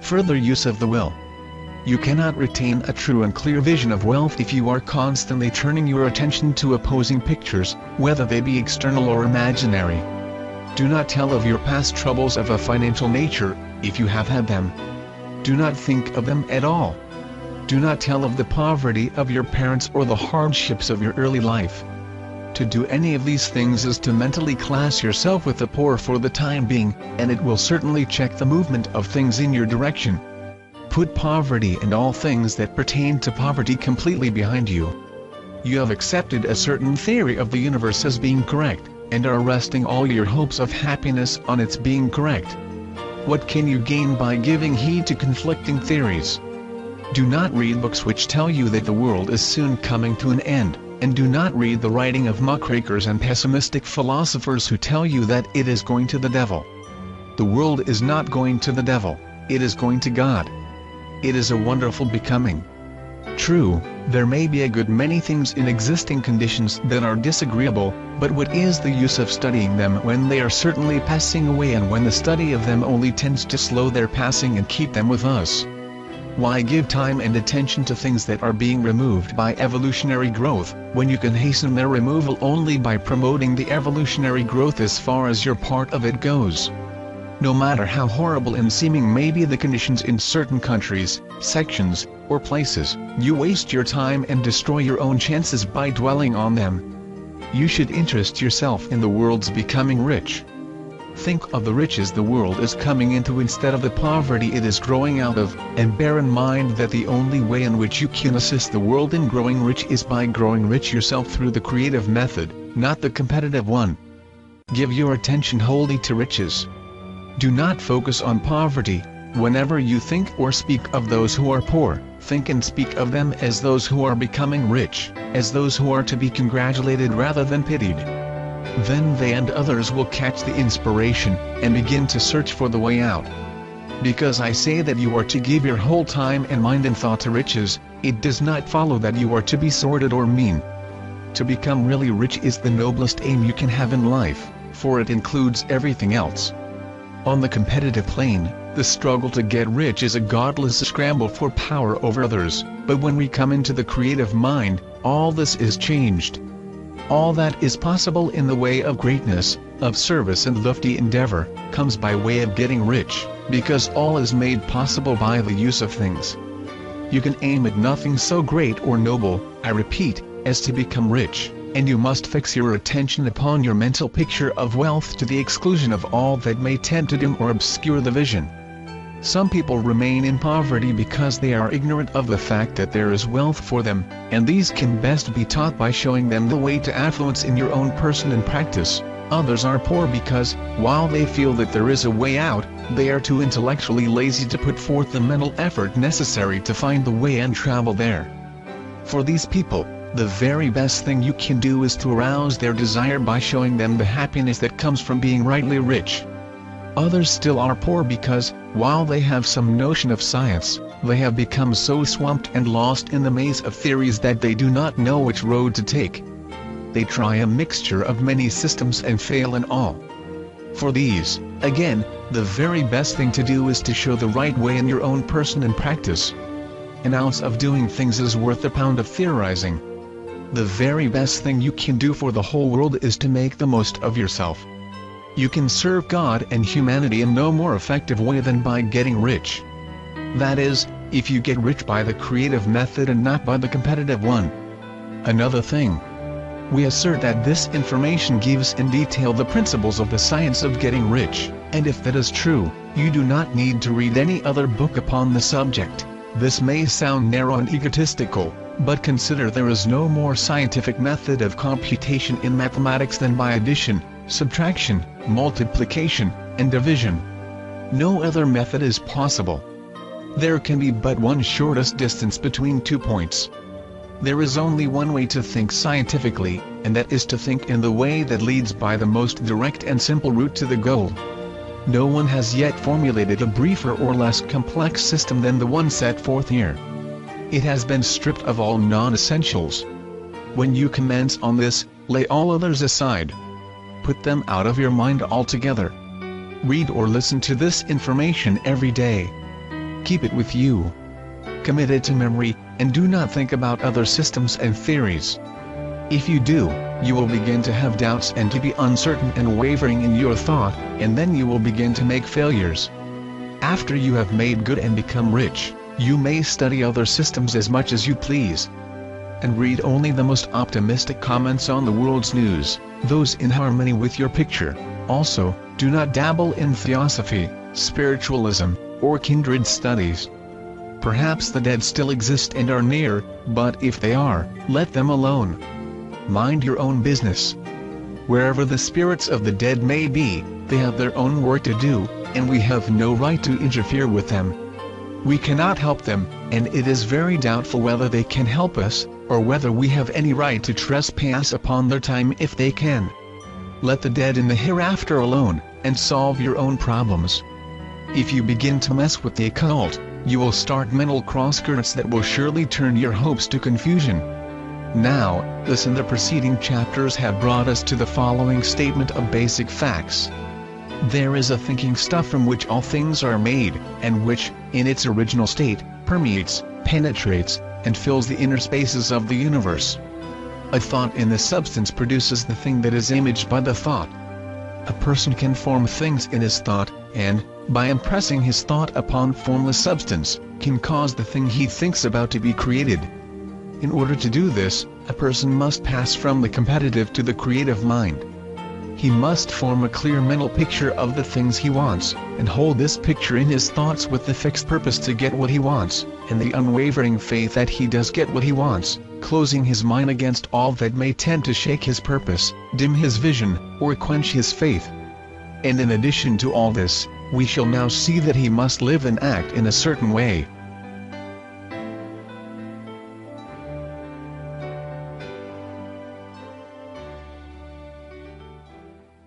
Further use of the will. You cannot retain a true and clear vision of wealth if you are constantly turning your attention to opposing pictures, whether they be external or imaginary. Do not tell of your past troubles of a financial nature, if you have had them. Do not think of them at all. Do not tell of the poverty of your parents or the hardships of your early life. To do any of these things is to mentally class yourself with the poor for the time being, and it will certainly check the movement of things in your direction. Put poverty and all things that pertain to poverty completely behind you. You have accepted a certain theory of the universe as being correct, and are resting all your hopes of happiness on its being correct. What can you gain by giving heed to conflicting theories? Do not read books which tell you that the world is soon coming to an end, and do not read the writing of muckrakers and pessimistic philosophers who tell you that it is going to the devil. The world is not going to the devil, it is going to God. It is a wonderful becoming. True, there may be a good many things in existing conditions that are disagreeable, but what is the use of studying them when they are certainly passing away, and when the study of them only tends to slow their passing and keep them with us? Why give time and attention to things that are being removed by evolutionary growth, when you can hasten their removal only by promoting the evolutionary growth as far as your part of it goes? No matter how horrible and seeming may be the conditions in certain countries, sections, or places, you waste your time and destroy your own chances by dwelling on them. You should interest yourself in the world's becoming rich. Think of the riches the world is coming into instead of the poverty it is growing out of, and bear in mind that the only way in which you can assist the world in growing rich is by growing rich yourself through the creative method, not the competitive one. Give your attention wholly to riches. Do not focus on poverty. Whenever you think or speak of those who are poor, think and speak of them as those who are becoming rich, as those who are to be congratulated rather than pitied. Then they and others will catch the inspiration, and begin to search for the way out. Because I say that you are to give your whole time and mind and thought to riches, it does not follow that you are to be sordid or mean. To become really rich is the noblest aim you can have in life, for it includes everything else. On the competitive plane, the struggle to get rich is a godless scramble for power over others, but when we come into the creative mind, all this is changed. All that is possible in the way of greatness, of service and lofty endeavor, comes by way of getting rich, because all is made possible by the use of things. You can aim at nothing so great or noble, I repeat, as to become rich, and you must fix your attention upon your mental picture of wealth to the exclusion of all that may tend to dim or obscure the vision. Some people remain in poverty because they are ignorant of the fact that there is wealth for them, and these can best be taught by showing them the way to affluence in your own person and practice. Others are poor because, while they feel that there is a way out, they are too intellectually lazy to put forth the mental effort necessary to find the way and travel there. For these people, the very best thing you can do is to arouse their desire by showing them the happiness that comes from being rightly rich. Others still are poor because, while they have some notion of science, they have become so swamped and lost in the maze of theories that they do not know which road to take. They try a mixture of many systems and fail in all. For these, again, the very best thing to do is to show the right way in your own person and practice. An ounce of doing things is worth a pound of theorizing. The very best thing you can do for the whole world is to make the most of yourself. You can serve God and humanity in no more effective way than by getting rich. That is, if you get rich by the creative method and not by the competitive one. Another thing. We assert that this information gives in detail the principles of the science of getting rich, and if that is true, you do not need to read any other book upon the subject. This may sound narrow and egotistical, but consider there is no more scientific method of computation in mathematics than by addition, subtraction, multiplication, and division. No other method is possible. There can be but one shortest distance between 2 points. There is only one way to think scientifically, and that is to think in the way that leads by the most direct and simple route to the goal. No one has yet formulated a briefer or less complex system than the one set forth here. It has been stripped of all non-essentials. When you commence on this, lay all others aside. Put them out of your mind altogether. Read or listen to this information every day. Keep it with you. Commit it to memory, and do not think about other systems and theories. If you do, you will begin to have doubts and to be uncertain and wavering in your thought, and then you will begin to make failures. After you have made good and become rich, you may study other systems as much as you please, and read only the most optimistic comments on the world's news, those in harmony with your picture. Also, do not dabble in theosophy, spiritualism, or kindred studies. Perhaps the dead still exist and are near, but if they are, let them alone. Mind your own business. Wherever the spirits of the dead may be, they have their own work to do, and we have no right to interfere with them. We cannot help them, and it is very doubtful whether they can help us, or whether we have any right to trespass upon their time if they can. Let the dead in the hereafter alone, and solve your own problems. If you begin to mess with the occult, you will start mental crosscurrents that will surely turn your hopes to confusion. Now, this and the preceding chapters have brought us to the following statement of basic facts. There is a thinking stuff from which all things are made, and which, in its original state, permeates, penetrates, and fills the inner spaces of the universe. A thought in the substance produces the thing that is imaged by the thought. A person can form things in his thought, and, by impressing his thought upon formless substance, can cause the thing he thinks about to be created. In order to do this, a person must pass from the competitive to the creative mind. He must form a clear mental picture of the things he wants, and hold this picture in his thoughts with the fixed purpose to get what he wants, and the unwavering faith that he does get what he wants, closing his mind against all that may tend to shake his purpose, dim his vision, or quench his faith. And in addition to all this, we shall now see that he must live and act in a certain way,